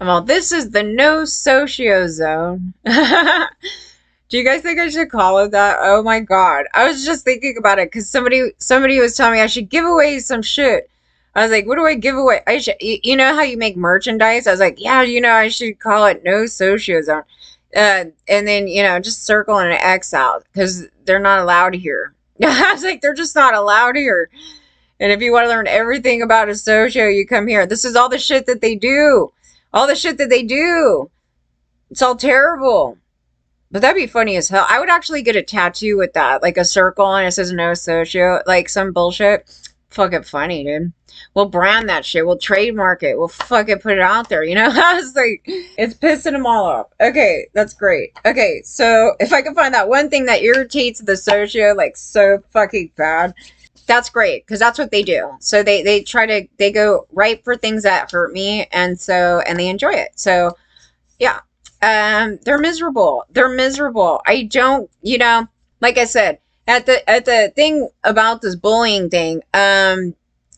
Well, this is the no socio zone. Do you guys think I should call it that? Oh my God. I was just thinking about it because somebody was telling me I should give away some shit. I was like, what do I give away? I should, you know how you make merchandise? I was like, yeah, I should call it no socio zone. And then, just circle and an X out because they're not allowed here. I was like, they're just not allowed here. And if you want to learn everything about a socio, you come here. This is all the shit that they do. All the shit that they do. It's all terrible. But that'd be funny as hell. I would actually get a tattoo with that. Like a circle and it says no socio. Like some bullshit. Fucking funny, dude. We'll brand that shit. We'll trademark it. We'll fucking put it out there. I was like, it's pissing them all off. Okay, that's great. Okay, so if I can find that one thing that irritates the socio like so fucking bad, that's great because that's what they do. So they go right for things that hurt me, and they enjoy it. So yeah, they're miserable. They're miserable. I don't, like I said, at the thing about this bullying thing,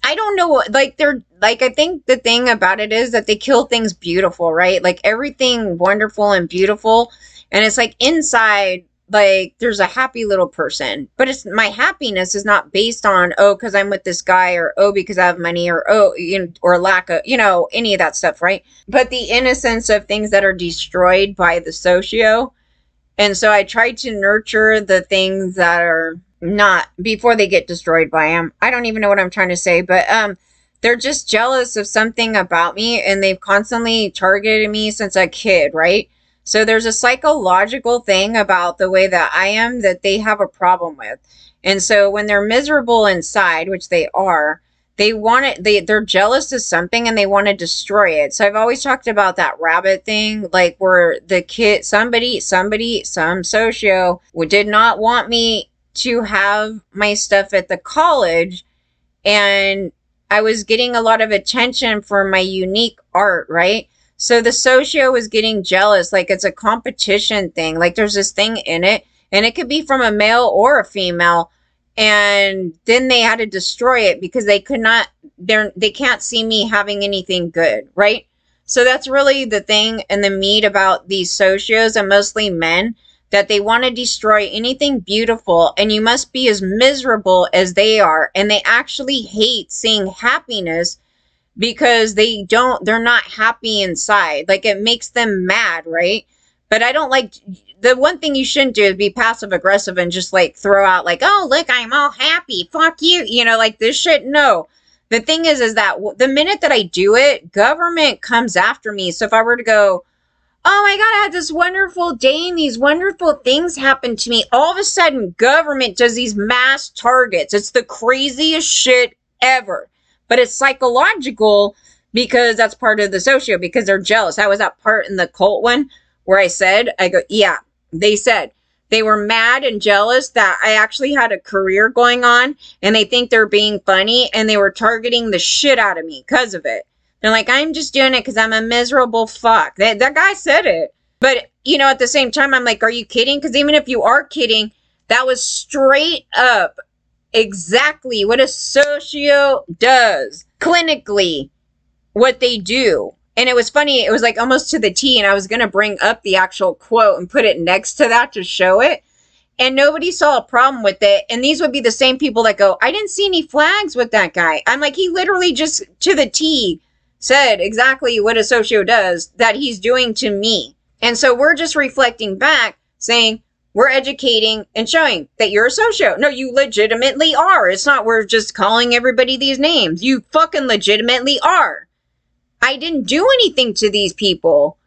I don't know what, like, I think the thing about it is that they kill things beautiful, right? Like everything wonderful and beautiful. And it's like inside, like there's a happy little person, but my happiness is not based on, oh, because I'm with this guy, or oh, because I have money, or oh, or lack of, any of that stuff, right? But the innocence of things that are destroyed by the socio. And so I try to nurture the things that are not before they get destroyed by him. I don't even know what I'm trying to say, but they're just jealous of something about me, and they've constantly targeted me since a kid, right? So there's a psychological thing about the way that I am that they have a problem with. And so when they're miserable inside, which they are, they're jealous of something and they want to destroy it. So I've always talked about that rabbit thing, like where the kid, some socio did not want me to have my stuff at the college, and I was getting a lot of attention for my unique art, right? So the socio was getting jealous, like it's a competition thing, like there's this thing in it, and it could be from a male or a female, and then they had to destroy it because they can't see me having anything good, right? So that's really the thing and the meat about these socios, and mostly men, that they want to destroy anything beautiful, and you must be as miserable as they are. And they actually hate seeing happiness because they're not happy inside. Like it makes them mad, right? But I don't like, the one thing you shouldn't do is be passive aggressive and just like throw out like, oh, look, I'm all happy. Fuck you. Like this shit. No. The thing is that the minute that I do it, government comes after me. So if I were to go, oh my God, I had this wonderful day and these wonderful things happened to me, all of a sudden government does these mass targets. It's the craziest shit ever. But it's psychological because that's part of the socio, because they're jealous. That was that part in the cult one where I go, yeah, they said they were mad and jealous that I actually had a career going on, and they think they're being funny, and they were targeting the shit out of me because of it. They're like, I'm just doing it because I'm a miserable fuck. That guy said it. But, at the same time, I'm like, are you kidding? Because even if you are kidding, that was straight up exactly what a socio does. Clinically, what they do. And it was funny. It was like almost to the T. And I was going to bring up the actual quote and put it next to that to show it. And nobody saw a problem with it. And these would be the same people that go, I didn't see any flags with that guy. I'm like, he literally just to the T said exactly what a socio does that he's doing to me. And so we're just reflecting back saying we're educating and showing that you're a socio. No, you legitimately are. It's not we're just calling everybody these names. You fucking legitimately are. I didn't do anything to these people.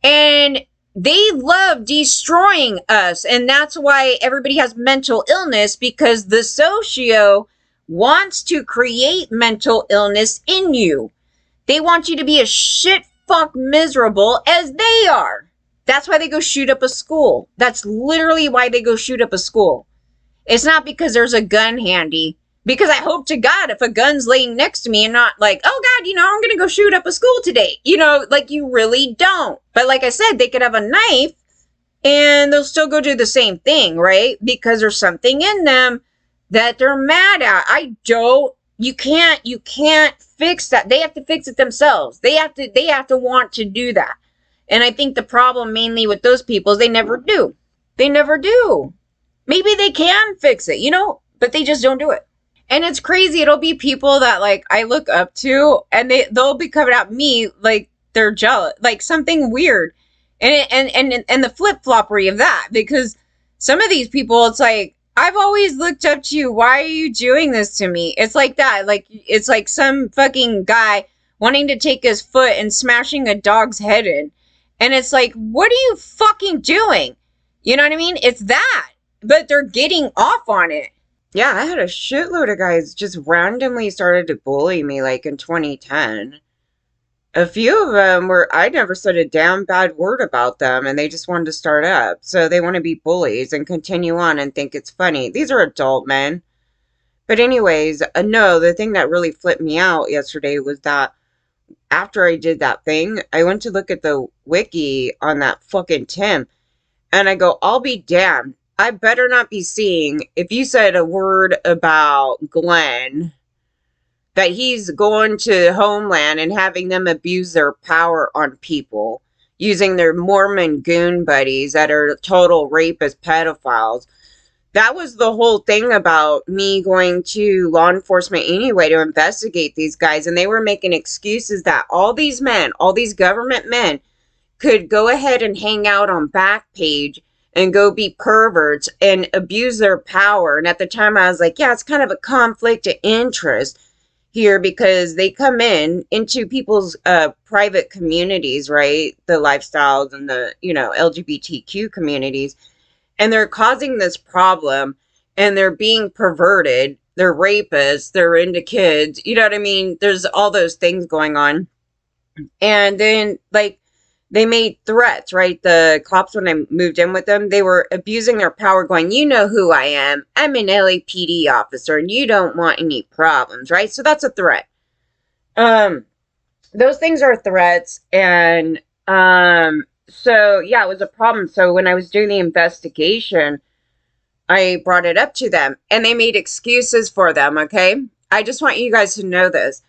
And they love destroying us. And that's why everybody has mental illness, because the socio wants to create mental illness in you. They want you to be as shit fuck miserable as they are. That's why they go shoot up a school. That's literally why they go shoot up a school. It's not because there's a gun handy. Because I hope to God if a gun's laying next to me and not like, oh God, I'm going to go shoot up a school today. Like you really don't. But like I said, they could have a knife and they'll still go do the same thing, right? Because there's something in them that they're mad at. I don't you can't fix that. They have to fix it themselves. They have to want to do that. And I think the problem mainly with those people is they never do. They never do. Maybe they can fix it, but they just don't do it. And it's crazy. It'll be people that like I look up to, and they'll be coming at me like they're jealous, like something weird. And the flip-floppery of that, because some of these people, it's like, I've always looked up to you. Why are you doing this to me? It's like that. Like, it's like some fucking guy wanting to take his foot and smashing a dog's head in. And it's like, what are you fucking doing? You know what I mean? It's that. But they're getting off on it. Yeah, I had a shitload of guys just randomly started to bully me, like, in 2010. A few of them were, I never said a damn bad word about them, and they just wanted to start up. So they want to be bullies and continue on and think it's funny. These are adult men. But anyways, no, the thing that really flipped me out yesterday was that after I did that thing, I went to look at the wiki on that fucking Tim, and I go, I'll be damned. I better not be seeing, if you said a word about Glenn, that he's going to Homeland and having them abuse their power on people, using their Mormon goon buddies that are total rapist pedophiles. That was the whole thing about me going to law enforcement anyway to investigate these guys. And they were making excuses that all these men, all these government men, could go ahead and hang out on Backpage and go be perverts and abuse their power. And at the time I was like, yeah, it's kind of a conflict of interest here, because they come into people's private communities, right? The lifestyles and the, LGBTQ communities. And they're causing this problem, and they're being perverted. They're rapists. They're into kids. You know what I mean? There's all those things going on. And then, like, they made threats, right? The cops, when I moved in with them, they were abusing their power, going, you know who I am. I'm an LAPD officer, and you don't want any problems, right? So that's a threat. Those things are threats, and so, yeah, it was a problem. So when I was doing the investigation, I brought it up to them, and they made excuses for them, okay? I just want you guys to know this.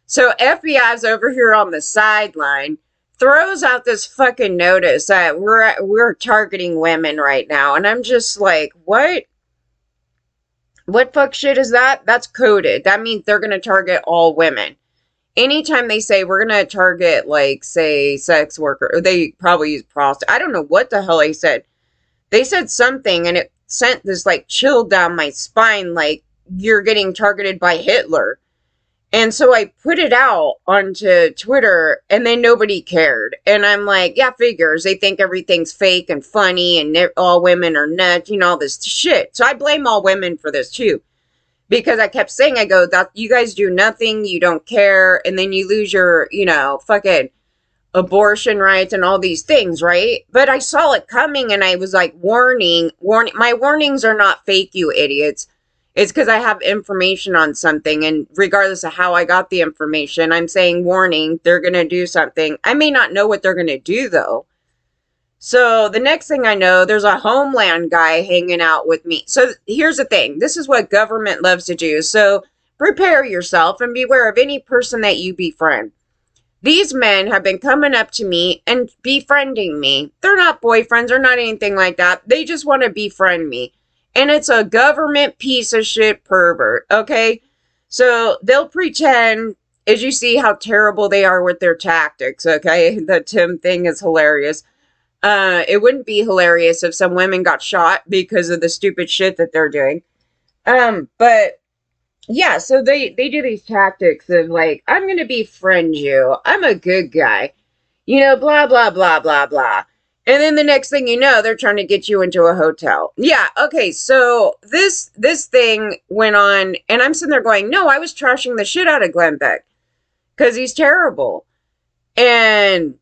So FBI's over here on the sideline, throws out this fucking notice that we're targeting women right now. And I'm just like, what? What fuck shit is that? That's coded. That means they're going to target all women. Anytime they say we're going to target, like, say, sex worker, or they probably use prostitute. I don't know what the hell they said. They said something, and it sent this, like, chill down my spine, like, you're getting targeted by Hitler. And so I put it out onto Twitter, and then nobody cared. And I'm like, yeah, figures. They think everything's fake and funny, and all women are nuts, all this shit. So I blame all women for this, too. Because I kept saying, I go, that you guys do nothing, you don't care, and then you lose your, fucking abortion rights and all these things, right? But I saw it coming, and I was like, warning. My warnings are not fake, you idiots. It's because I have information on something, and regardless of how I got the information, I'm saying, warning, they're going to do something. I may not know what they're going to do, though. So the next thing I know, there's a Homeland guy hanging out with me. So here's the thing. This is what government loves to do. So prepare yourself and beware of any person that you befriend. These men have been coming up to me and befriending me. They're not boyfriends or not anything like that. They just want to befriend me. And it's a government piece of shit pervert, okay? So they'll pretend, as you see how terrible they are with their tactics, okay? The Tim thing is hilarious. It wouldn't be hilarious if some women got shot because of the stupid shit that they're doing. But yeah, so they do these tactics of like, I'm going to befriend you. I'm a good guy. Blah, blah, blah, blah, blah. And then the next thing you know, they're trying to get you into a hotel. Yeah, okay, so this thing went on, and I'm sitting there going, no, I was trashing the shit out of Glenn Beck. Because he's terrible. And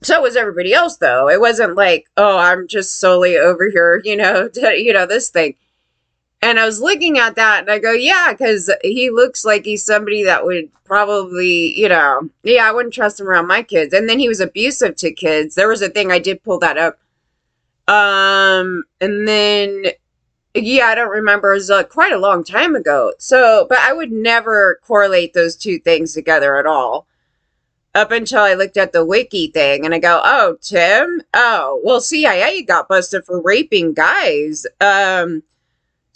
so was everybody else, though. It wasn't like, oh, I'm just solely over here, this thing. And I was looking at that, and I go, yeah, because he looks like he's somebody that would probably, yeah, I wouldn't trust him around my kids. And then he was abusive to kids. There was a thing, I did pull that up. And then Yeah, I don't remember. It was quite a long time ago. So, but I would never correlate those two things together at all. Up until I looked at the wiki thing and I go, oh, Tim? Oh, well, CIA got busted for raping guys.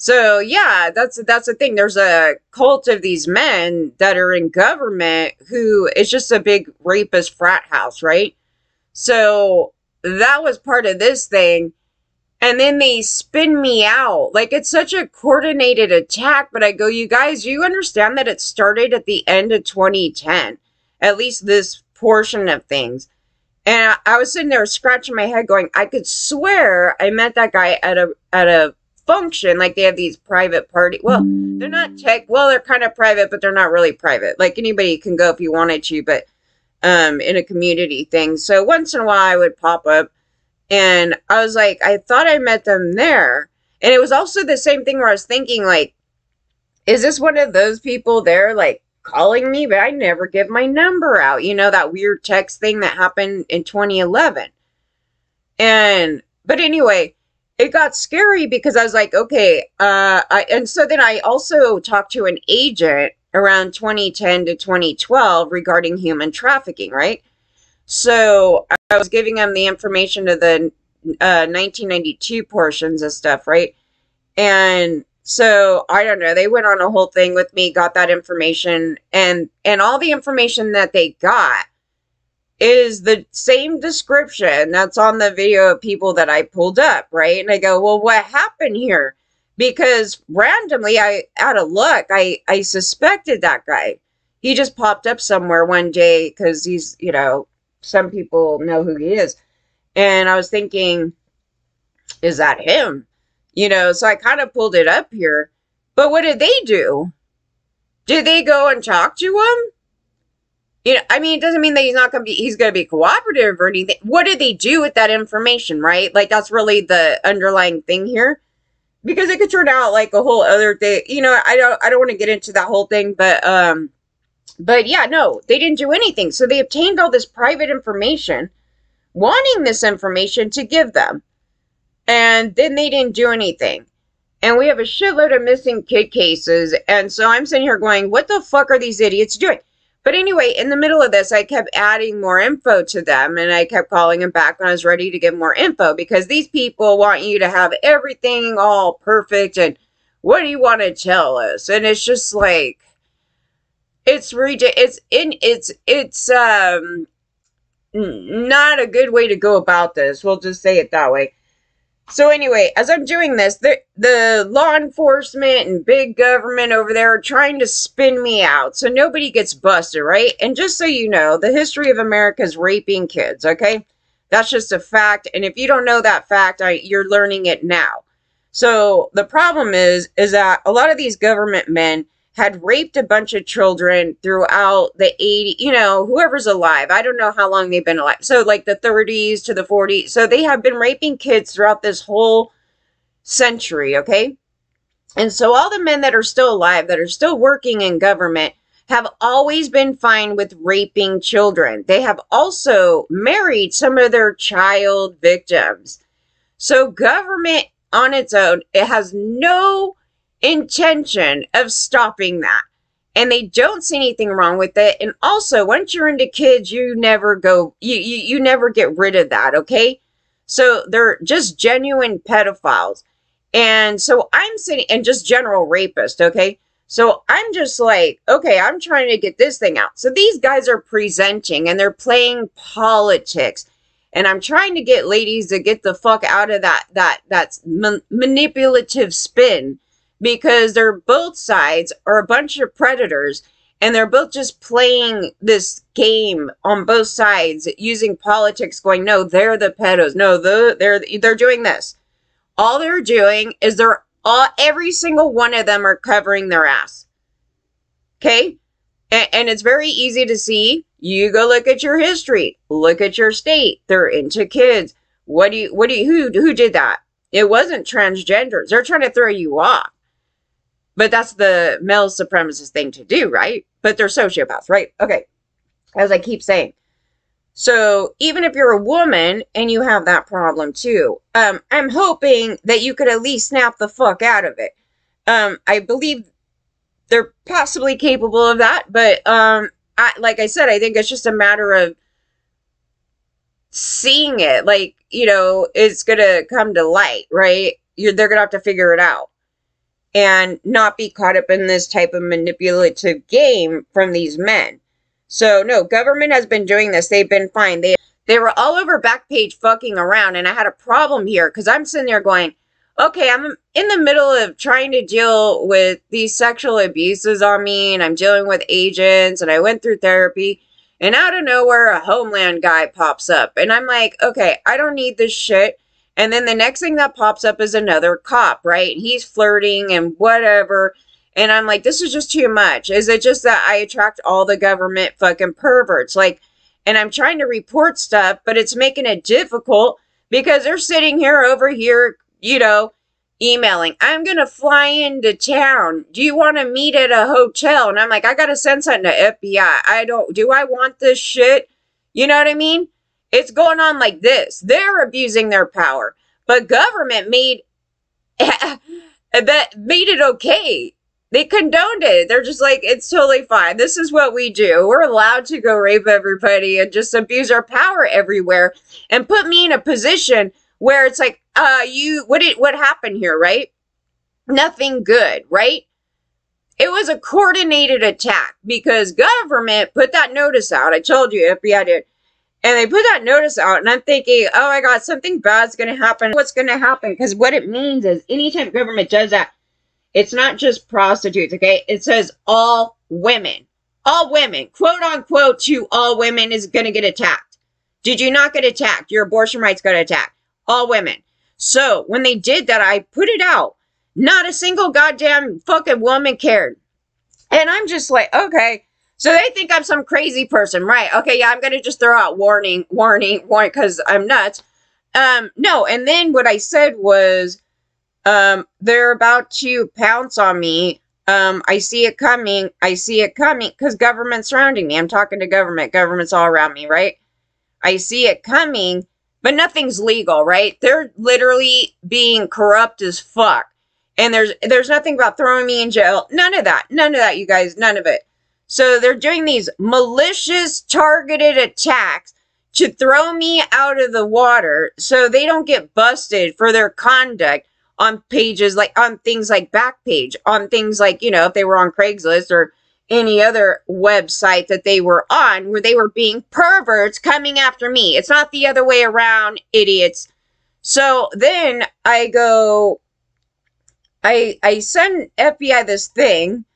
So yeah, that's the thing. There's a cult of these men that are in government who is just a big rapist frat house, right? So that was part of this thing. And then they spin me out. Like, it's such a coordinated attack, but I go, you guys, you understand that it started at the end of 2010, at least this portion of things. And I was sitting there scratching my head going, I could swear I met that guy at a function. Like, they have these private party. Well, they're not well, they're kind of private, but they're not really private. Like, anybody can go if you wanted to, but in a community thing. So once in a while I would pop up. And I was like, I thought I met them there. And it was also the same thing where I was thinking, like, is this one of those people there, like, calling me? But I never give my number out. You know, that weird text thing that happened in 2011. But anyway, it got scary because I was like, okay. And so then I also talked to an agent around 2010 to 2012 regarding human trafficking, right? So I was giving them the information of the 1992 portions of stuff, right? And so I don't know. They went on a whole thing with me, got that information, and all the information that they got is the same description that's on the video of people that I pulled up, right? And I go, well, what happened here? Because randomly, out of luck, I suspected that guy. He just popped up somewhere one day because he's, you know, some people know who he is. And I was thinking, is that him? You know, so I kind of pulled it up here. But what did they do? Did they go and talk to him? You know, I mean, it doesn't mean that he's going to be cooperative or anything. What did they do with that information, right? Like, that's really the underlying thing here. Because it could turn out like a whole other thing. You know, I don't want to get into that whole thing, but yeah, no, they didn't do anything. So they obtained all this private information, wanting this information to give them. And then they didn't do anything. And we have a shitload of missing kid cases. And so I'm sitting here going, what the fuck are these idiots doing? But anyway, in the middle of this, I kept adding more info to them. And I kept calling them back when I was ready to give more info. Because these people want you to have everything all perfect. And what do you want to tell us? And it's just like, it's not a good way to go about this. We'll just say it that way. So anyway, as I'm doing this, the law enforcement and big government over there are trying to spin me out so nobody gets busted, right? And just so you know, the history of America is raping kids, okay? That's just a fact. And if you don't know that fact, you're learning it now. So the problem is that a lot of these government men had raped a bunch of children throughout the 80s, you know, whoever's alive. I don't know how long they've been alive. So like the 30s to the 40s. So they have been raping kids throughout this whole century, okay? And so all the men that are still alive, that are still working in government, have always been fine with raping children. They have also married some of their child victims. So government on its own, it has no intention of stopping that, and they don't see anything wrong with it. And also, once you're into kids, you never get rid of that, okay? So they're just genuine pedophiles. And so I'm sitting, and just general rapists, okay? So I'm just like, okay, I'm trying to get this thing out. So these guys are presenting and they're playing politics. And I'm trying to get ladies to get the fuck out of that manipulative spin. Because they're both sides are a bunch of predators, and they're both just playing this game on both sides using politics, going, no, they're the pedos. No, they're doing this. All they're doing is every single one of them are covering their ass. Okay? And it's very easy to see. You go look at your history. Look at your state. They're into kids. Who did that? It wasn't transgenders. They're trying to throw you off. But that's the male supremacist thing to do, right? But they're sociopaths, right? Okay. As I keep saying. So even if you're a woman and you have that problem too, I'm hoping that you could at least snap the fuck out of it. I believe they're possibly capable of that, but like I said, I think it's just a matter of seeing it. Like, you know, it's gonna come to light, right? They're gonna have to figure it out and not be caught up in this type of manipulative game from these men. So no, government has been doing this. They've been fine. They were all over Backpage fucking around, and I had a problem here because I'm sitting there going, okay, I'm in the middle of trying to deal with these sexual abuses on me, and I'm dealing with agents, and I went through therapy, and out of nowhere, a Homeland guy pops up, and I'm like, okay, I don't need this shit. And then the next thing that pops up is another cop, right? He's flirting and whatever. And I'm like, this is just too much. Is it just that I attract all the government fucking perverts? Like, and I'm trying to report stuff, but it's making it difficult because they're sitting here over here, you know, emailing. I'm going to fly into town. Do you want to meet at a hotel? And I'm like, I got to send something to FBI. Do I want this shit? You know what I mean? It's going on like this. They're abusing their power, but government made it okay. They condoned it. They're just like, it's totally fine. This is what we do. We're allowed to go rape everybody and just abuse our power everywhere and put me in a position where it's like, what happened here, right? Nothing good, right? It was a coordinated attack because government put that notice out. I told you, FBI did. And they put that notice out, and I'm thinking, oh my God, something bad's going to happen. What's going to happen? Because what it means is anytime government does that, it's not just prostitutes, okay? It says all women, quote unquote, to all women is going to get attacked. Did you not get attacked? Your abortion rights got attacked. All women. So when they did that, I put it out. Not a single goddamn fucking woman cared. And I'm just like, okay. So they think I'm some crazy person, right? Okay, yeah, I'm going to just throw out warning, because I'm nuts. No, and then what I said was, they're about to pounce on me. I see it coming, because government's surrounding me. I'm talking to government. Government's all around me, right? I see it coming, but nothing's legal, right? They're literally being corrupt as fuck. And there's nothing about throwing me in jail. None of that, you guys, none of it. So they're doing these malicious targeted attacks to throw me out of the water so they don't get busted for their conduct on pages like, on things like Backpage, on things like, you know, if they were on Craigslist or any other website that they were on where they were being perverts coming after me. It's not the other way around, idiots. So then I go, I send FBI this thing,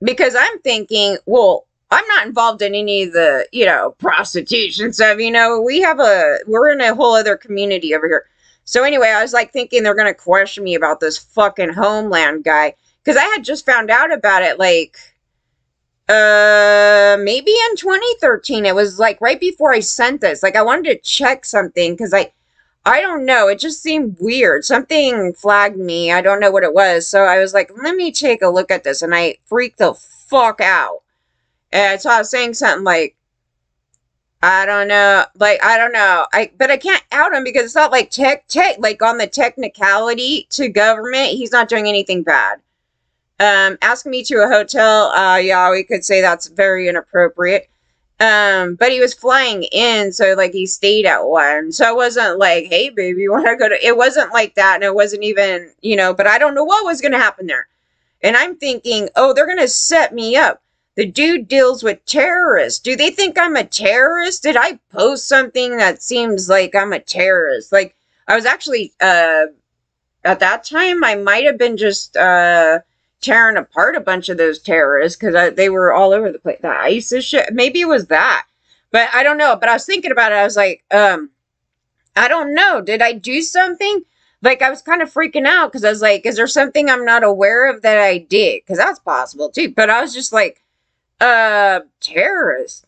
because I'm thinking, well, I'm not involved in any of the, you know, prostitution stuff. You know, we're in a whole other community over here. So anyway, I was like thinking they're going to question me about this fucking Homeland guy. Because I had just found out about it like, maybe in 2013. It was like right before I sent this. Like I wanted to check something because I don't know. It just seemed weird. Something flagged me. I don't know what it was. So I was like, let me take a look at this. And I freaked the fuck out. And so I was saying something like, I don't know. Like, I don't know. But I can't out him because it's not like like on the technicality to government. He's not doing anything bad. Asking me to a hotel. Yeah, we could say that's very inappropriate. But he was flying in, so like he stayed at one. So it wasn't like, hey baby, you want to go to, it wasn't like that. And it wasn't even, you know, but I don't know what was going to happen there. And I'm thinking, oh, they're going to set me up. The dude deals with terrorists. Do they think I'm a terrorist? Did I post something that seems like I'm a terrorist? Like I was actually, at that time, I might have been just, tearing apart a bunch of those terrorists because they were all over the place. The ISIS shit. Maybe it was that. But I don't know. But I was thinking about it. I was like, I don't know. Did I do something? Like, I was kind of freaking out because I was like, is there something I'm not aware of that I did? Because that's possible too. But I was just like, terrorist.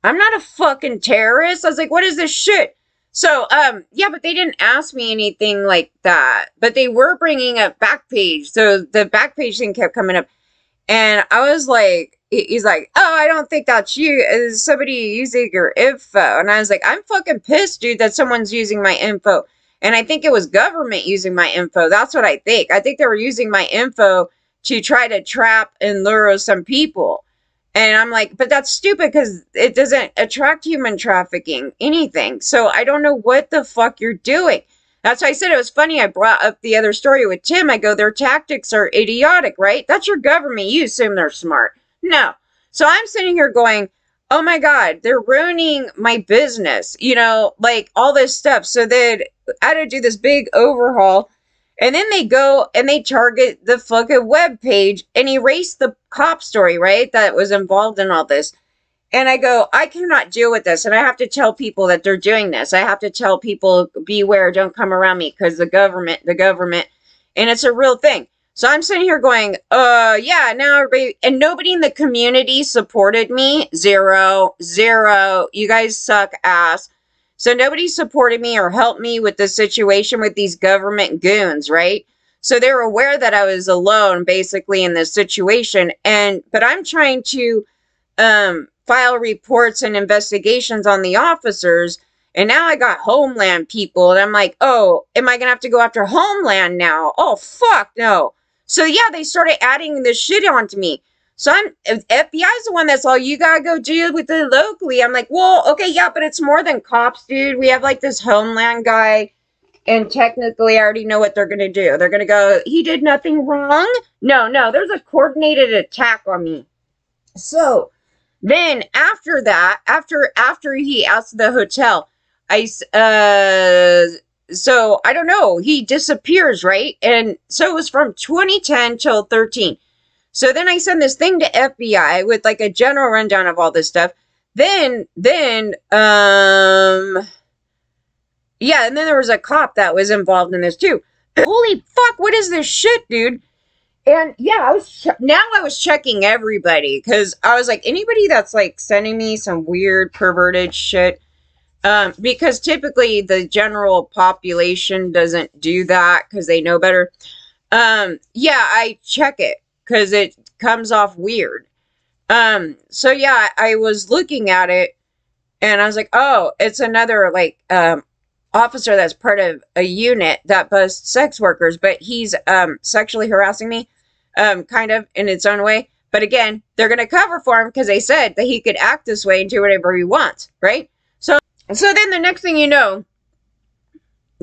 I'm not a fucking terrorist. I was like, what is this shit? So, yeah, but they didn't ask me anything like that. But they were bringing up Backpage. So the Backpage thing kept coming up. And I was like, he's like, oh, I don't think that's you. Is somebody using your info? And I was like, I'm fucking pissed, dude, that someone's using my info. And I think it was government using my info. That's what I think. I think they were using my info to try to trap and lure some people. And I'm like, but that's stupid because it doesn't attract human trafficking, anything. So I don't know what the fuck you're doing. That's why I said it was funny. I brought up the other story with Tim. I go, their tactics are idiotic, right? That's your government. You assume they're smart. No. So I'm sitting here going, oh my God, they're ruining my business, you know, like all this stuff. So then I had to do this big overhaul. And then they go and they target the fucking web page and erase the cop story, right? That was involved in all this. And I go, I cannot deal with this. And I have to tell people that they're doing this. I have to tell people, beware, don't come around me because the government, and it's a real thing. So I'm sitting here going, yeah, now everybody, and nobody in the community supported me. Zero. You guys suck ass. So nobody supported me or helped me with the situation with these government goons, right? So they're aware that I was alone basically in this situation. But I'm trying to file reports and investigations on the officers. And now I got Homeland people. And I'm like, oh, am I going to have to go after Homeland now? Oh, fuck no. So yeah, they started adding this shit onto me. So FBI's the one that's all, you gotta go deal with it locally. I'm like, well, okay, yeah, but it's more than cops, dude. We have like this Homeland guy, and technically I already know what they're gonna do. They're gonna go, he did nothing wrong. No, there's a coordinated attack on me. So then after that, after he asked the hotel, so I don't know, he disappears, right? And so it was from 2010 till 13. So then I send this thing to FBI with like a general rundown of all this stuff. Yeah, and then there was a cop that was involved in this too. Holy fuck, what is this shit, dude? And yeah, I was checking everybody because I was like, anybody that's like sending me some weird perverted shit, because typically the general population doesn't do that because they know better. Yeah, I check it because it comes off weird. So yeah, I was looking at it and I was like, oh, it's another like officer that's part of a unit that busts sex workers, but he's sexually harassing me, kind of in its own way. But again, they're gonna cover for him because they said that he could act this way and do whatever he wants, right? So then the next thing you know,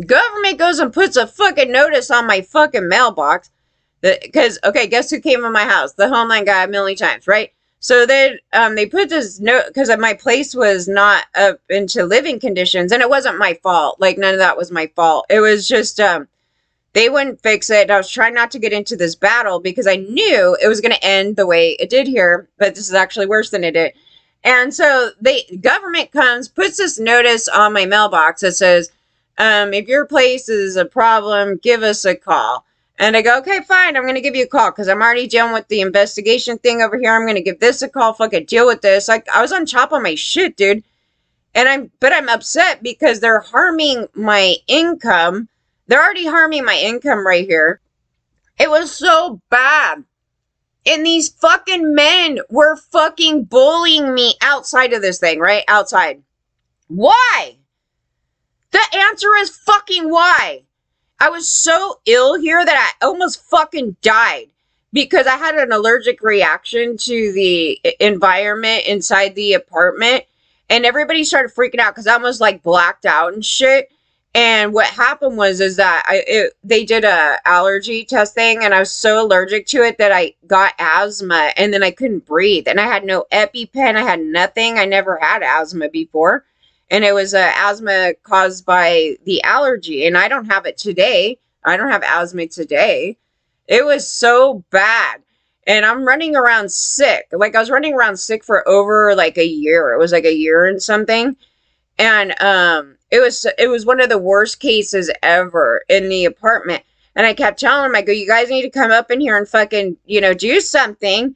government goes and puts a fucking notice on my fucking mailbox. Because, okay, guess who came in my house? The Homeland guy a million times, right? So then they put this note, because my place was not up into living conditions, and it wasn't my fault. Like, none of that was my fault. It was just, they wouldn't fix it. I was trying not to get into this battle, because I knew it was going to end the way it did here, but this is actually worse than it did. And so government comes, puts this notice on my mailbox that says, if your place is a problem, give us a call. And I go, okay, fine, I'm going to give you a call because I'm already dealing with the investigation thing over here. I'm going to give this a call, fucking deal with this. Like, I was on top of my shit, dude. But I'm upset because they're harming my income. They're already harming my income right here. It was so bad. And these fucking men were fucking bullying me outside of this thing, right? Outside. Why? The answer is fucking why. I was so ill here that I almost fucking died because I had an allergic reaction to the environment inside the apartment. And everybody started freaking out because I almost like blacked out and shit. And what happened was that they did a allergy test thing, and I was so allergic to it that I got asthma, and then I couldn't breathe. And I had no EpiPen. I had nothing. I never had asthma before. And it was asthma caused by the allergy. And I don't have it today. I don't have asthma today. It was so bad. And I'm running around sick. Like, I was running around sick for over like a year. It was like a year and something. And it was one of the worst cases ever in the apartment. And I kept telling them, I go, you guys need to come up in here and fucking, do something.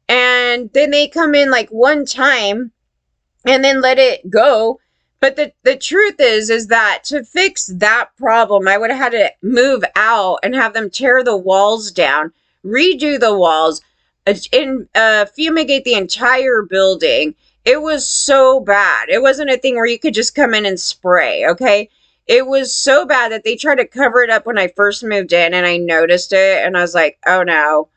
And then they come in like one time and then let it go. But the truth is that to fix that problem, I would have had to move out and have them tear the walls down, redo the walls, fumigate the entire building. It was so bad. It wasn't a thing where you could just come in and spray, okay? It was so bad that they tried to cover it up when I first moved in, and I noticed it, and I was like, oh no.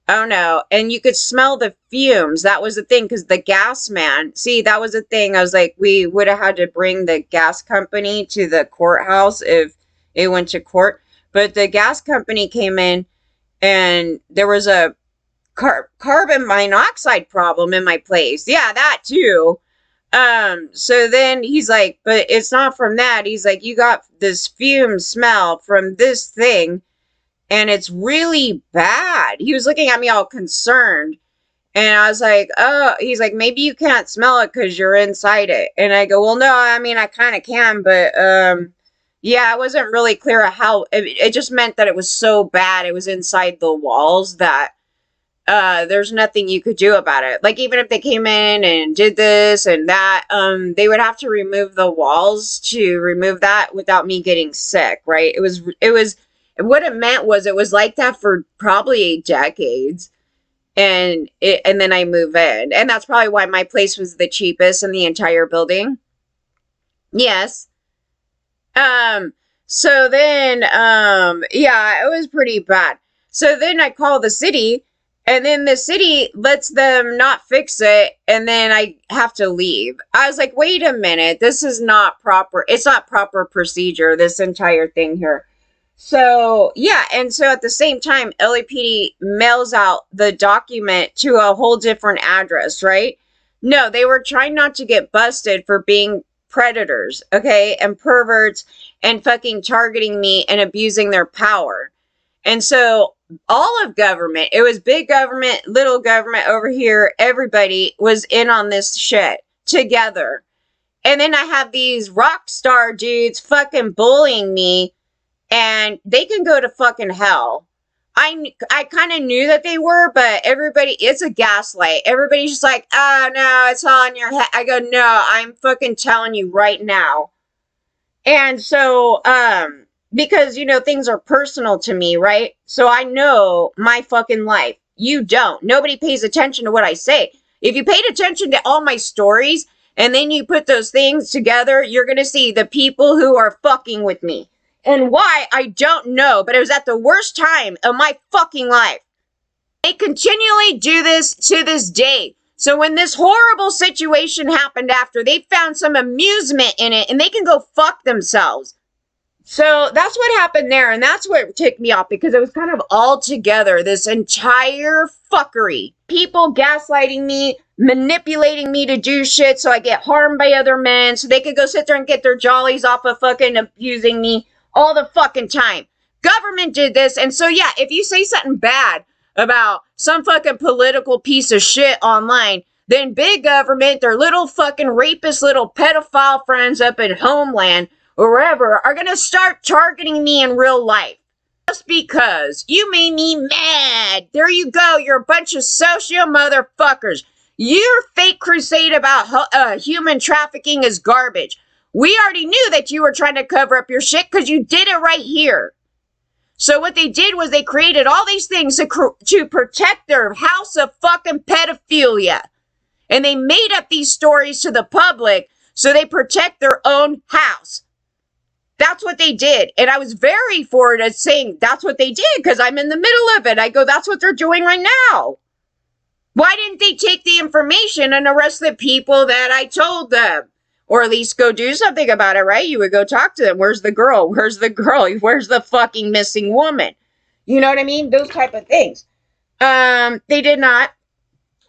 Oh no. And you could smell the fumes. That was the thing, because the gas man, see, that was the thing. I was like, we would have had to bring the gas company to the courthouse if it went to court. But the gas company came in, and there was a carbon monoxide problem in my place. Yeah, that too. So then he's like, but it's not from that. He's like, you got this fume smell from this thing, and it's really bad. He was looking at me all concerned. And I was like, oh, he's like, maybe you can't smell it because you're inside it. And I go, well, no, I mean, I kind of can, but, yeah, I wasn't really clear how, it just meant that it was so bad. It was inside the walls that, there's nothing you could do about it. Like, even if they came in and did this and that, they would have to remove the walls to remove that without me getting sick, right? What it meant was it was like that for probably decades. And then I move in. And that's probably why my place was the cheapest in the entire building. Yes. So then, yeah, it was pretty bad. So then I call the city, and then the city lets them not fix it, and then I have to leave. I was like, wait a minute, this is not proper. It's not proper procedure, this entire thing here. So, yeah, and so at the same time, LAPD mails out the document to a whole different address, right? No, they were trying not to get busted for being predators, okay, and perverts, and fucking targeting me and abusing their power. And so all of government, it was big government, little government over here, everybody was in on this shit together. And then I have these rock star dudes fucking bullying me, and they can go to fucking hell. I kind of knew that they were, but everybody, it's a gaslight. Everybody's just like, oh no, it's all in your head. I go, no, I'm fucking telling you right now. And so, because, you know, things are personal to me, right? So I know my fucking life. You don't. Nobody pays attention to what I say. If you paid attention to all my stories, and then you put those things together, you're going to see the people who are fucking with me. And why, I don't know, but it was at the worst time of my fucking life. They continually do this to this day. So when this horrible situation happened after, they found some amusement in it, and they can go fuck themselves. So that's what happened there, and that's what ticked me off, because it was kind of all together, this entire fuckery. People gaslighting me, manipulating me to do shit so I get harmed by other men, so they could go sit there and get their jollies off of fucking abusing me all the fucking time. Government did this, and so yeah, if you say something bad about some fucking political piece of shit online, then big government, their little fucking rapist little pedophile friends up in Homeland or wherever are gonna start targeting me in real life. Just because you made me mad. There you go, you're a bunch of socio motherfuckers. Your fake crusade about human trafficking is garbage. We already knew that you were trying to cover up your shit because you did it right here. So what they did was they created all these things to protect their house of fucking pedophilia. And they made up these stories to the public so they protect their own house. That's what they did. And I was very for it as saying that's what they did because I'm in the middle of it. I go, that's what they're doing right now. Why didn't they take the information and arrest the people that I told them? Or at least go do something about it, right? You would go talk to them. Where's the girl? Where's the girl? Where's the fucking missing woman? You know what I mean? Those type of things. They did not.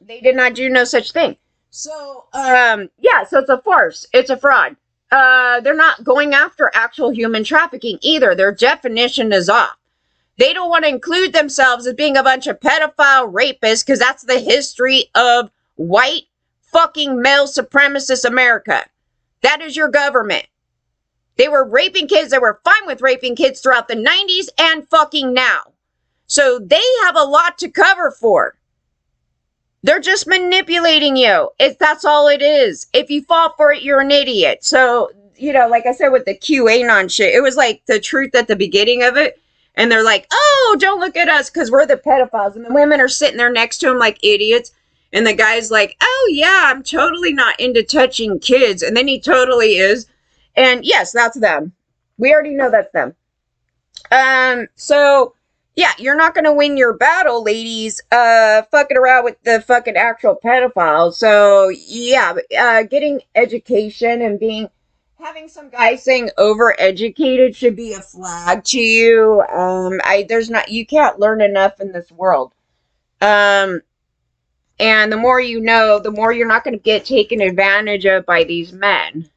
They did not do no such thing. So, yeah, so it's a farce. It's a fraud. They're not going after actual human trafficking either. Their definition is off. They don't want to include themselves as being a bunch of pedophile rapists because that's the history of white fucking male supremacist America. That is your government. They were raping kids. They were fine with raping kids throughout the 90s and fucking now. So they have a lot to cover for. They're just manipulating you. That's all it is. If you fall for it, you're an idiot. So, you know, like I said with the QAnon shit, it was like the truth at the beginning of it. And they're like, oh, don't look at us because we're the pedophiles. And the women are sitting there next to him like idiots. And the guy's like, oh, yeah, I'm totally not into touching kids. And then he totally is. And yes, that's them. We already know that's them. So, yeah, you're not going to win your battle, ladies, fucking around with the fucking actual pedophiles. So, yeah, getting education and having some guy saying overeducated should be a flag to you. You can't learn enough in this world. And the more you know, the more you're not going to get taken advantage of by these men.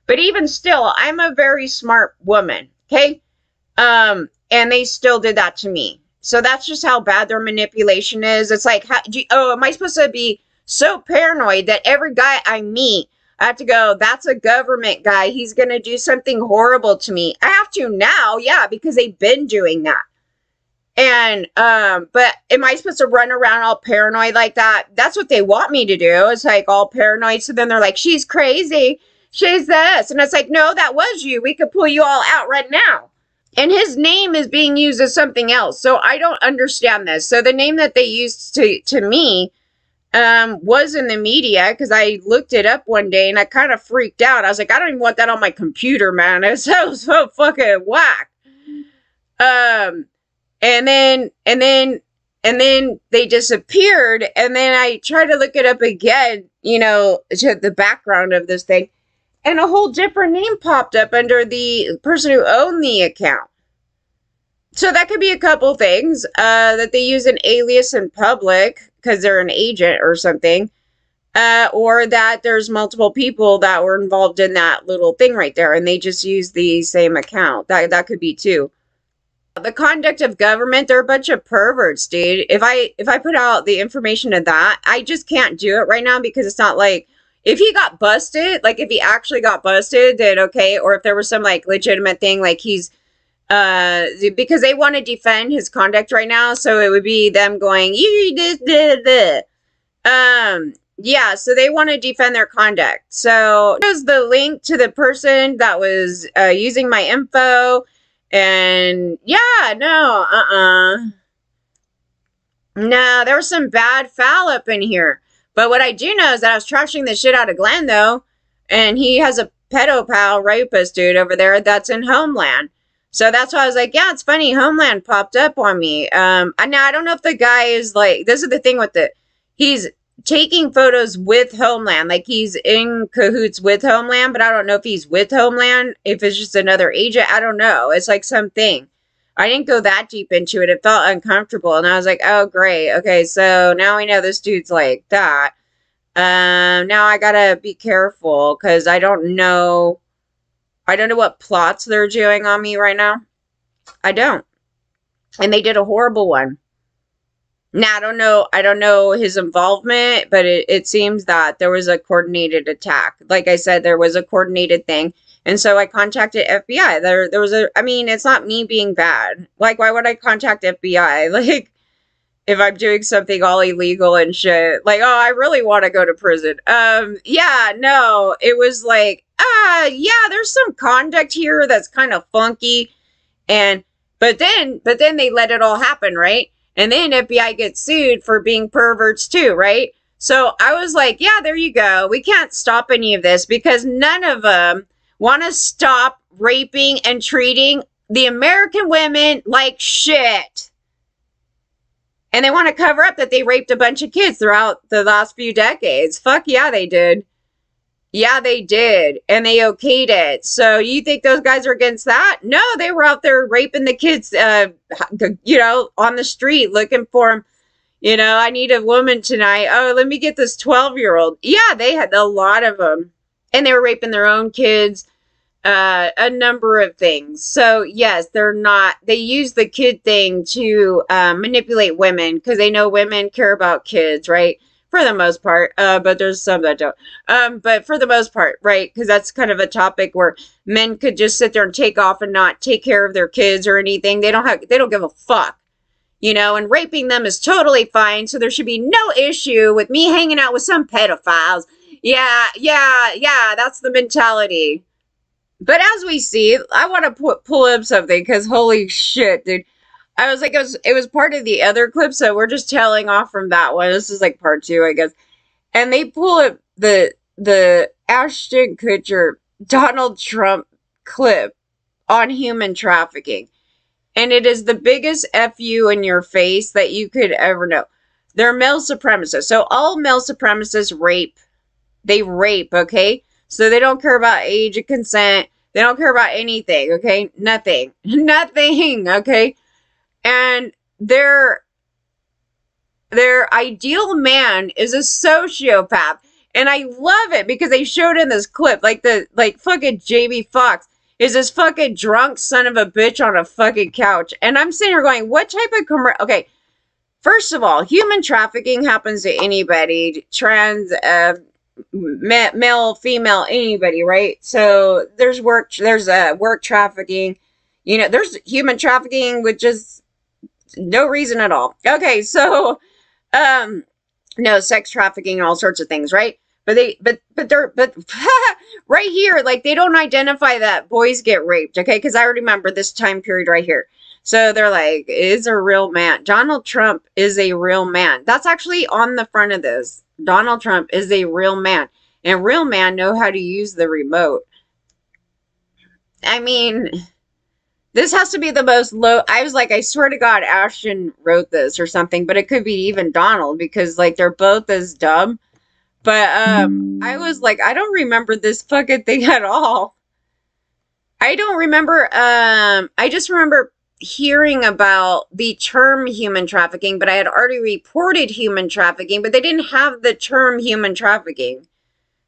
But even still, I'm a very smart woman, okay? And they still did that to me. So that's just how bad their manipulation is. It's like, am I supposed to be so paranoid that every guy I meet, I have to go, that's a government guy. He's going to do something horrible to me. I have to now, yeah, because they've been doing that. And, but am I supposed to run around all paranoid like that? That's what they want me to do. It's like all paranoid. So then they're like, she's crazy. She's this. And it's like, no, that was you. We could pull you all out right now. And his name is being used as something else. So I don't understand this. So the name that they used to me was in the media, because I looked it up one day and I kind of freaked out. I was like, I don't even want that on my computer, man. It's so fucking whack. And then they disappeared. And then I tried to look it up again, to the background of this thing. And a whole different name popped up under the person who owned the account. So that could be a couple things. That they use an alias in public because they're an agent or something. Or that there's multiple people that were involved in that little thing right there. And they just use the same account. That could be too. The conduct of government, they're a bunch of perverts, dude. If I put out the information of that, I just can't do it right now because it's not like, if he got busted, like if he actually got busted, then okay. Or if there was some like legitimate thing, like he's, because they want to defend his conduct right now. So it would be them going, yeah, so they want to defend their conduct. So there's the link to the person that was using my info. And yeah, no, no, there was some bad foul up in here. But what I do know is that I was trashing the shit out of Glenn, though. And he has a pedophile rapist dude over there that's in Homeland. So that's why I was like, yeah, it's funny. Homeland popped up on me. Now, I don't know if the guy is like, this is the thing with it. He's taking photos with Homeland. Like he's in cahoots with Homeland. But I don't know if he's with Homeland. If it's just another agent. I don't know. It's like something. I didn't go that deep into it. It felt uncomfortable. And I was like, oh, great. Okay, so now we know this dude's like that. Now I gotta be careful because I don't know what plots they're doing on me right now. I don't. And they did a horrible one. Now, I don't know his involvement, but it seems that there was a coordinated attack. Like I said, there was a coordinated thing. And so I contacted FBI. There was it's not me being bad. Like, why would I contact FBI? Like, if I'm doing something all illegal and shit. Like, oh, I really want to go to prison. Yeah, no. It was like, yeah, there's some conduct here that's kind of funky. But then they let it all happen, right? And then FBI gets sued for being perverts too, right? So I was like, yeah, there you go. We can't stop any of this because none of them want to stop raping and treating the American women like shit. And they want to cover up that they raped a bunch of kids throughout the last few decades. Fuck yeah, they did. Yeah, they did. And they okayed it. So you think those guys are against that? No, they were out there raping the kids, on the street looking for them. I need a woman tonight. Oh, let me get this 12-year-old. Yeah, they had a lot of them. And they were raping their own kids. A number of things. So yes, they use the kid thing to manipulate women because they know women care about kids, right? For the most part. But there's some that don't. But for the most part, right? Because that's kind of a topic where men could just sit there and take off and not take care of their kids or anything. They don't give a fuck. And raping them is totally fine. So there should be no issue with me hanging out with some pedophiles. Yeah, that's the mentality. But as we see, I want to pull up something because holy shit, dude. I was like, it was part of the other clip, so we're just tailing off from that one. This is like part two, I guess. And they pull up the Ashton Kutcher Donald Trump clip on human trafficking. And it is the biggest FU in your face that you could ever know. They're male supremacists. So all male supremacists rape. They rape, okay? So they don't care about age and consent. They don't care about anything, okay? Nothing. Nothing, okay? And their ideal man is a sociopath. And I love it because they showed in this clip, like fucking JB Fox is this fucking drunk son of a bitch on a fucking couch. And I'm sitting here going, what type of okay, first of all, human trafficking happens to anybody, trans, male, female, anybody, right? So there's work trafficking, there's human trafficking with just no reason at all. Okay, so no, sex trafficking and all sorts of things, right? But right here, like they don't identify that boys get raped, okay? Because I remember this time period right here. So they're like, is a real man. Donald Trump is a real man. That's actually on the front of this. Donald Trump is a real man. And real men know how to use the remote. I mean, this has to be the most low. I was like, I swear to God, Ashton wrote this or something, but it could be even Donald because like they're both as dumb. But I was like, I don't remember this fucking thing at all. I don't remember. I just remember hearing about the term human trafficking, but I had already reported human trafficking, but they didn't have the term human trafficking.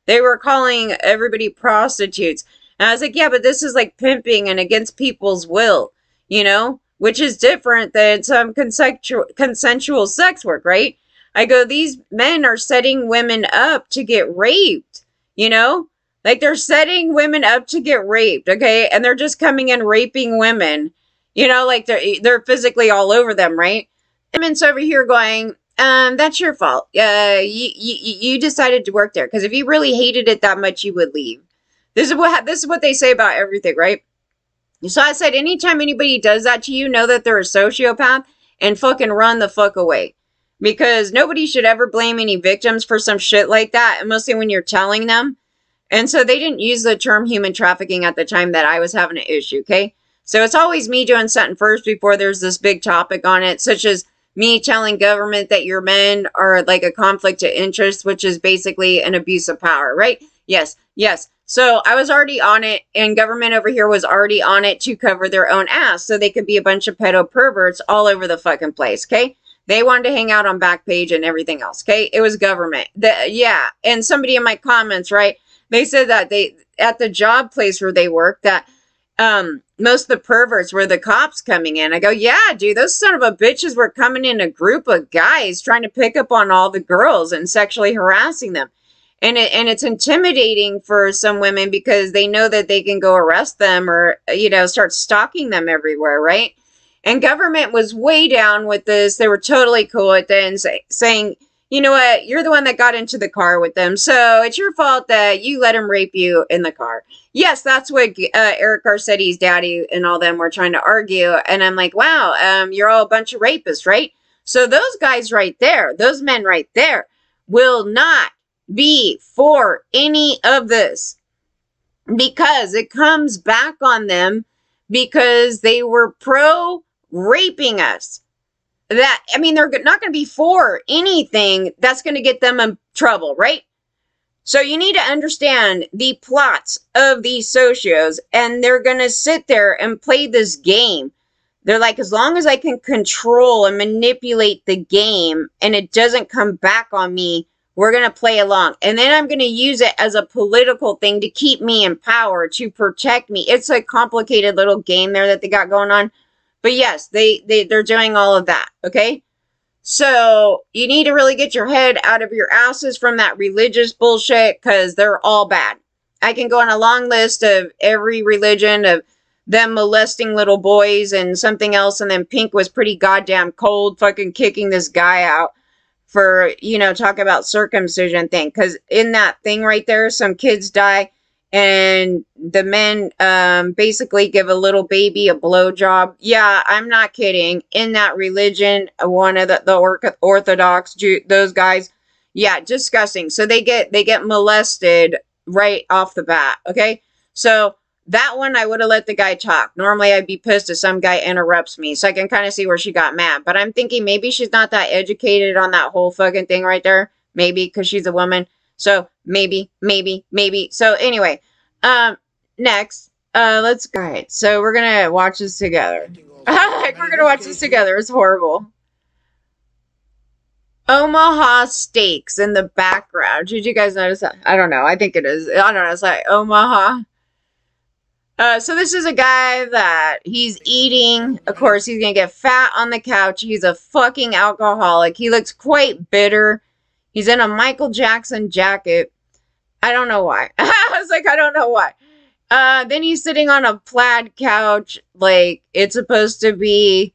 They were calling everybody prostitutes. And I was like, yeah, but this is like pimping and against people's will, which is different than some consensual sex work, right? I go, these men are setting women up to get raped, like they're setting women up to get raped, okay? And they're just coming in raping women, like they're physically all over them, right? And men's over here going, that's your fault. You decided to work there because if you really hated it that much, you would leave. This is what they say about everything, right? So I said, anytime anybody does that to you, know that they're a sociopath and fucking run the fuck away. Because nobody should ever blame any victims for some shit like that, mostly when you're telling them. And so they didn't use the term human trafficking at the time that I was having an issue, okay? So it's always me doing something first before there's this big topic on it, such as me telling government that your men are like a conflict of interest, which is basically an abuse of power, right? Yes. So I was already on it, and government over here was already on it to cover their own ass so they could be a bunch of pedo perverts all over the fucking place, okay? They wanted to hang out on Backpage and everything else, okay? It was government. And somebody in my comments, right, they said that they, at the job place where they work, that most of the perverts were the cops coming in. I go, yeah, dude, those son of a bitches were coming in a group of guys trying to pick up on all the girls and sexually harassing them. And it's intimidating for some women because they know that they can go arrest them or, start stalking them everywhere, right? And government was way down with this. They were totally cool with it and saying, you know what, you're the one that got into the car with them, so it's your fault that you let him rape you in the car. Yes, that's what Eric Garcetti's daddy and all them were trying to argue. And I'm like, wow, you're all a bunch of rapists, right? So those guys right there, those men right there, will not be for any of this because it comes back on them because they were pro-raping us. They're not going to be for anything that's going to get them in trouble, right? So you need to understand the plots of these socios, and they're going to sit there and play this game. They're like, as long as I can control and manipulate the game and it doesn't come back on me, we're going to play along. And then I'm going to use it as a political thing to keep me in power, to protect me. It's a complicated little game there that they got going on. But yes, they're doing all of that, okay? So you need to really get your head out of your asses from that religious bullshit because they're all bad. I can go on a long list of every religion of them molesting little boys and something else. And then Pink was pretty goddamn cold fucking kicking this guy out for, talk about circumcision thing. Because in that thing right there, some kids die and the men basically give a little baby a blowjob. Yeah, I'm not kidding. In that religion, one of the Orthodox Jew, those guys, yeah, disgusting. So they get molested right off the bat. Okay, so that one I would have let the guy talk. Normally I'd be pissed if some guy interrupts me, so I can kind of see where she got mad. But I'm thinking maybe she's not that educated on that whole fucking thing right there. Maybe because she's a woman. So maybe. So anyway, next, let's go. All right, so we're gonna watch this together. Like, we're gonna watch this together. It's horrible. Omaha Steaks in the background. Did you guys notice that? I don't know. I think it is. I don't know. It's like Omaha. So this is a guy that he's eating. Of course, he's gonna get fat on the couch. He's a fucking alcoholic. He looks quite bitter. He's in a Michael Jackson jacket. I don't know why. I was like, I don't know why. Then he's sitting on a plaid couch. Like, it's supposed to be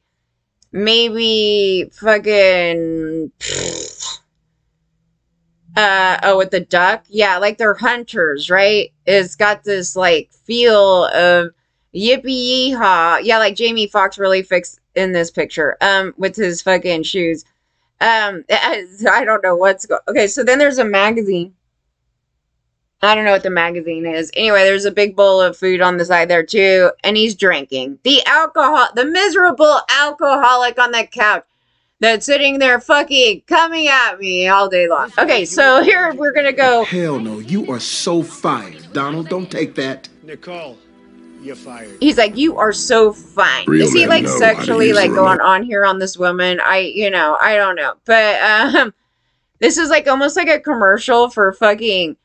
maybe fucking... oh, with the duck? Yeah, like they're hunters, right? It's got this, like, feel of yippee-yee-haw. Yeah, like Jamie Foxx really fixed in this picture. With his fucking shoes. I don't know what's going... Okay, so then there's a magazine. I don't know what the magazine is. Anyway, there's a big bowl of food on the side there too, and he's drinking. The miserable alcoholic on the couch that's sitting there fucking coming at me all day long. Okay, so here we're gonna go. Hell no, you are so fired. Donald, don't take that. Nicole, you're fired. He's like, you are so fine. Is he like sexually like going on here on this woman? I don't know. But this is like almost like a commercial for fucking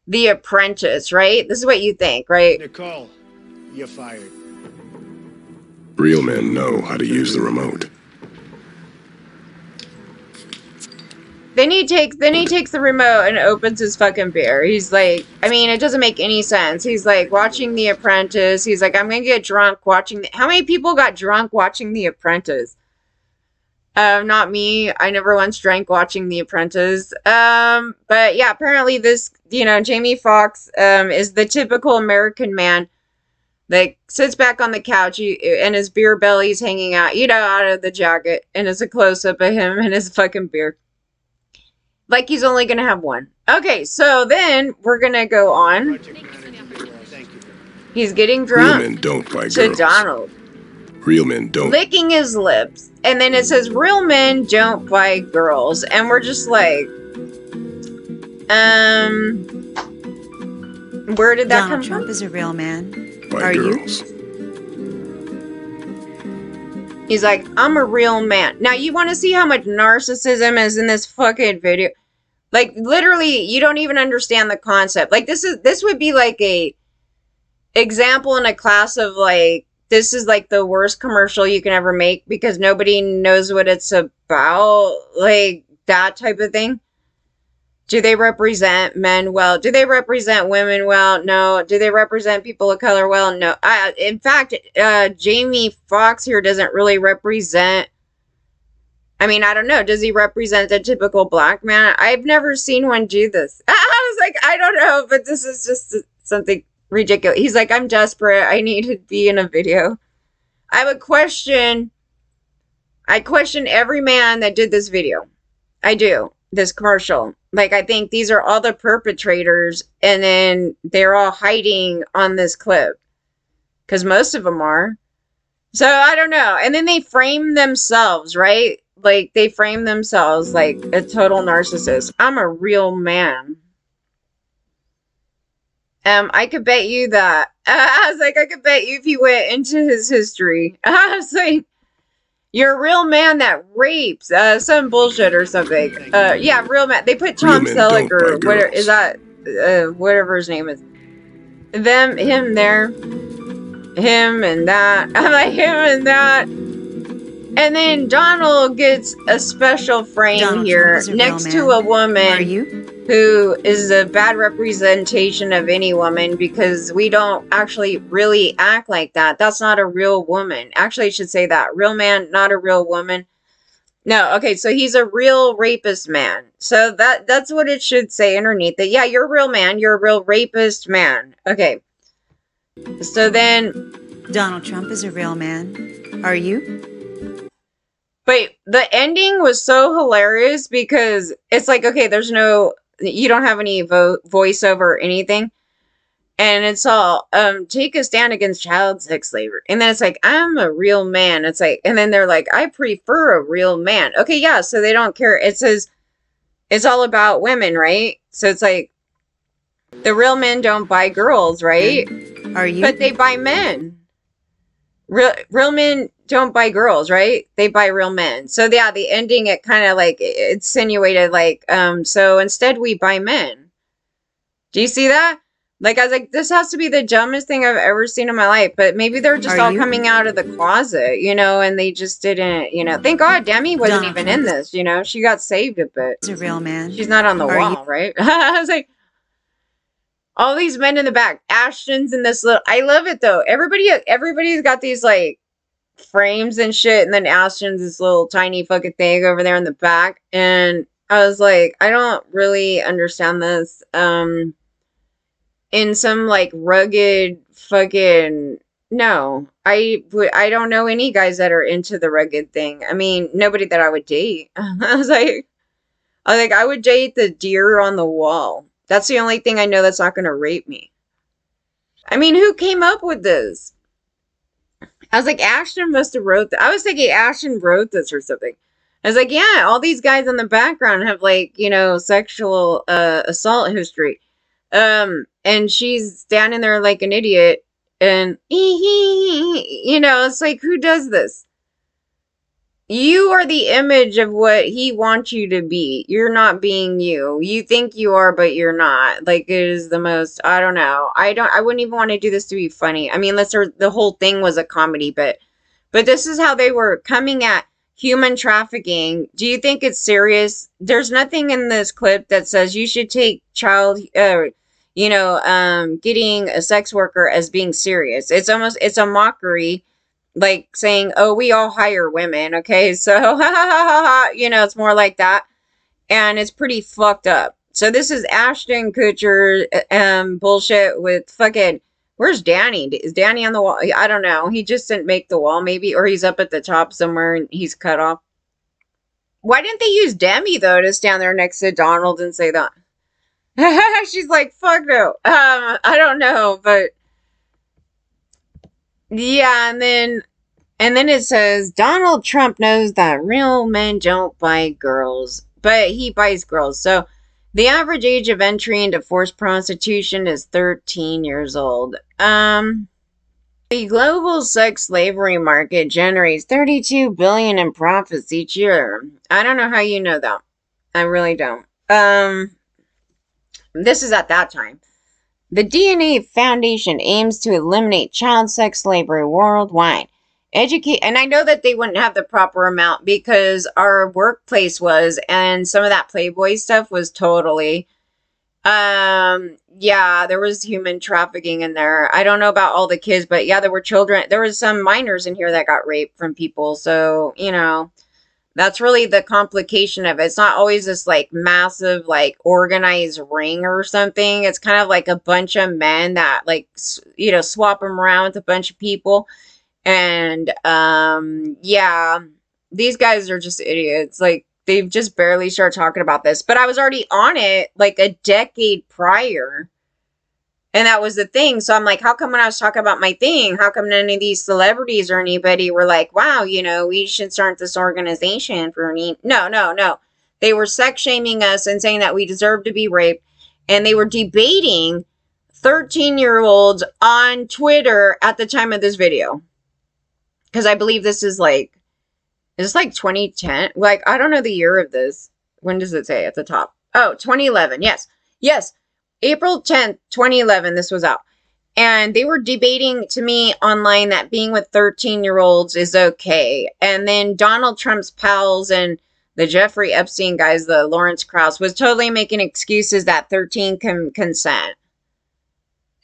The Apprentice, right? This is what you think, right? Nicole, you're fired. Real men know how to use the remote. Then he takes the remote and opens his fucking beer. He's like, I mean, it doesn't make any sense. He's like watching The Apprentice. He's like, I'm gonna get drunk watching. How many people got drunk watching The Apprentice? Not me. I never once drank watching The Apprentice. But yeah, apparently this, Jamie Foxx, is the typical American man that sits back on the couch and his beer belly's hanging out, out of the jacket, and it's a close-up of him and his fucking beer. Like he's only gonna have one. Okay, so then we're gonna go on. He's getting drunk. Real men don't buy to girls. Donald. Real men don't. Licking his lips. And then it says, real men don't buy girls. And we're just like, where did that come Donald Trump from? is a real man. Buy girls. He's like, I'm a real man. Now, you want to see how much narcissism is in this fucking video? Like, literally, you don't even understand the concept. Like, this would be like a example in a class of like, this is like the worst commercial you can ever make because nobody knows what it's about. Like, that type of thing. Do they represent men well? Do they represent women well? No. Do they represent people of color well? No. In fact, Jamie Foxx here doesn't really represent... I mean, I don't know. Does he represent the typical black man? I've never seen one do this. I was like, I don't know, but this is just something ridiculous. He's like, I'm desperate. I need to be in a video. I question every man that did this video. I do. This commercial. Like, I think these are all the perpetrators, and then they're all hiding on this clip. Because most of them are. So, I don't know. And then they frame themselves, right? Like, they frame themselves like a total narcissist. I'm a real man. I could bet you that. I was like, I could bet you if you went into his history. I was like, you're a real man that rapes. Some bullshit or something. Yeah, real man. They put Tom Selleck or whatever. Is that, whatever his name is. Him there. Him and that. I'm like, him and that. And then Donald gets a special frame here next to a woman who is a bad representation of any woman because we don't actually really act like that. That's not a real woman. Actually, I should say that. Real man, not a real woman. No, okay, so he's a real rapist man. So that's what it should say underneath it. Yeah, you're a real man. You're a real rapist man. Okay. So then... Donald Trump is a real man. Are you? But the ending was so hilarious because it's like, okay, there's no... You don't have any voiceover or anything. And it's all, take a stand against child sex slavery. And then it's like, I'm a real man. It's like, and then they're like, I prefer a real man. Okay, yeah, so they don't care. It says, it's all about women, right? So it's like, the real men don't buy girls, right? Are you? But they buy men. Real men don't buy girls, right? They buy real men. So yeah, the ending, it kind of like, it insinuated like, so instead we buy men. Do you see that? Like, I was like, this has to be the dumbest thing I've ever seen in my life. But maybe they're just all coming out of the closet, you know, and they just didn't, you know. Thank God Demi wasn't even in this, you know. She got saved a bit. He's a real man. She's not on the wall, right? I was like, all these men in the back. Ashton's in this little... I love it, though. Everybody's got these, like, frames and shit. And then Ashton's this little tiny fucking thing over there in the back. And I was like, I don't really understand this. In some like rugged fucking... No, I don't know any guys that are into the rugged thing. I mean, nobody that I would date. I was like, I would date the deer on the wall. That's the only thing I know that's not going to rape me. I mean, who came up with this? I was like, Ashton must have wrote that. I was thinking Ashton wrote this or something. I was like, yeah, all these guys in the background have like, you know, sexual assault history. And she's standing there like an idiot, and you know, it's like, who does this? You are the image of what he wants you to be. You're not being you. You think you are, but you're not. Like, it is the most, I don't know. I wouldn't even want to do this to be funny. I mean, unless the whole thing was a comedy, but this is how they were coming at human trafficking. Do you think it's serious? There's nothing in this clip that says you should take you know, getting a sex worker as being serious. It's a mockery, like saying, oh, we all hire women, okay? So, you know, it's more like that. And it's pretty fucked up. So this is Ashton Kutcher, bullshit with fucking, where's Danny? Is Danny on the wall? I don't know. He just didn't make the wall, maybe, or he's up at the top somewhere and he's cut off. Why didn't they use Demi, though, to stand there next to Donald and say that? She's like, fuck no. I don't know, but yeah, and then it says Donald Trump knows that real men don't buy girls, but he buys girls. So the average age of entry into forced prostitution is 13 years old. The global sex slavery market generates $32 billion in profits each year. I don't know how you know that. I really don't. This is at that time. The DNA Foundation aims to eliminate child sex slavery worldwide. And I know that they wouldn't have the proper amount because our workplace was, and some of that Playboy stuff was totally, yeah, there was human trafficking in there. I don't know about all the kids, but yeah, there were children. There was some minors in here that got raped from people. So, you know, that's really the complication of it. It's not always this like massive, like organized ring or something. It's kind of like a bunch of men that like, you know, swap them around with a bunch of people. And, yeah, these guys are just idiots. Like, they've just barely started talking about this. But I was already on it like a decade prior. And that was the thing. So I'm like, how come when I was talking about my thing, how come none of these celebrities or anybody were like, wow, you know, we should start this organization for any... No. They were sex shaming us and saying that we deserve to be raped. And they were debating 13-year-olds on Twitter at the time of this video. Because I believe this is like 2010? Like, I don't know the year of this. When does it say at the top? Oh, 2011. Yes. April 10th, 2011, this was out. And they were debating to me online that being with 13-year-olds is okay. And then Donald Trump's pals and the Jeffrey Epstein guys, the Lawrence Krauss, was totally making excuses that 13 can consent.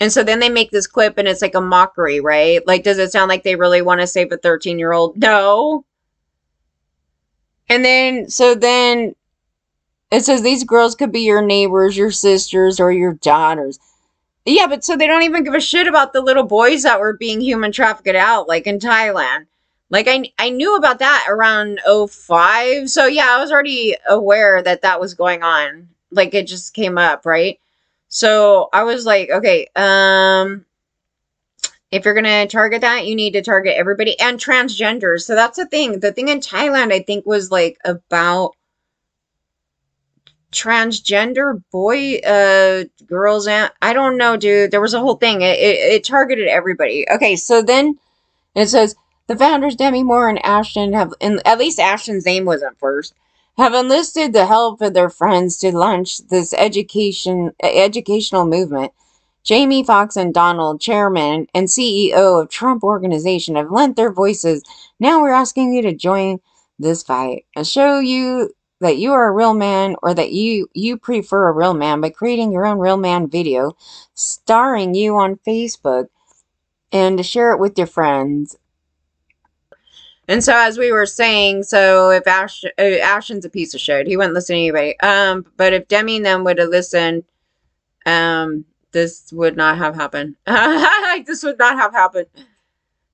And so then they make this clip and it's like a mockery, right? Like, does it sound like they really want to save a 13-year-old? No. And then, so then it says these girls could be your neighbors, your sisters, or your daughters. Yeah, but so they don't even give a shit about the little boys that were being human trafficked out, like in Thailand. Like, I knew about that around '05. So, yeah, I was already aware that that was going on. Like, it just came up, right? So, I was like, okay, if you're going to target that, you need to target everybody and transgenders. So, that's the thing. The thing in Thailand, I think, was, like, about transgender girls, and I don't know, dude. There was a whole thing. It targeted everybody. Okay, so then it says the founders Demi Moore and Ashton have, and at least Ashton's name wasn't first, have enlisted the help of their friends to launch this educational movement. Jamie Foxx and Donald, chairman and CEO of Trump Organization, have lent their voices. Now we're asking you to join this fight and show you that you are a real man, or that you prefer a real man, by creating your own real man video starring you on Facebook, and to share it with your friends. And so, as we were saying, so if Ashton's a piece of shit, he wouldn't listen to anybody. But if Demi and them would have listened, this would not have happened. This would not have happened.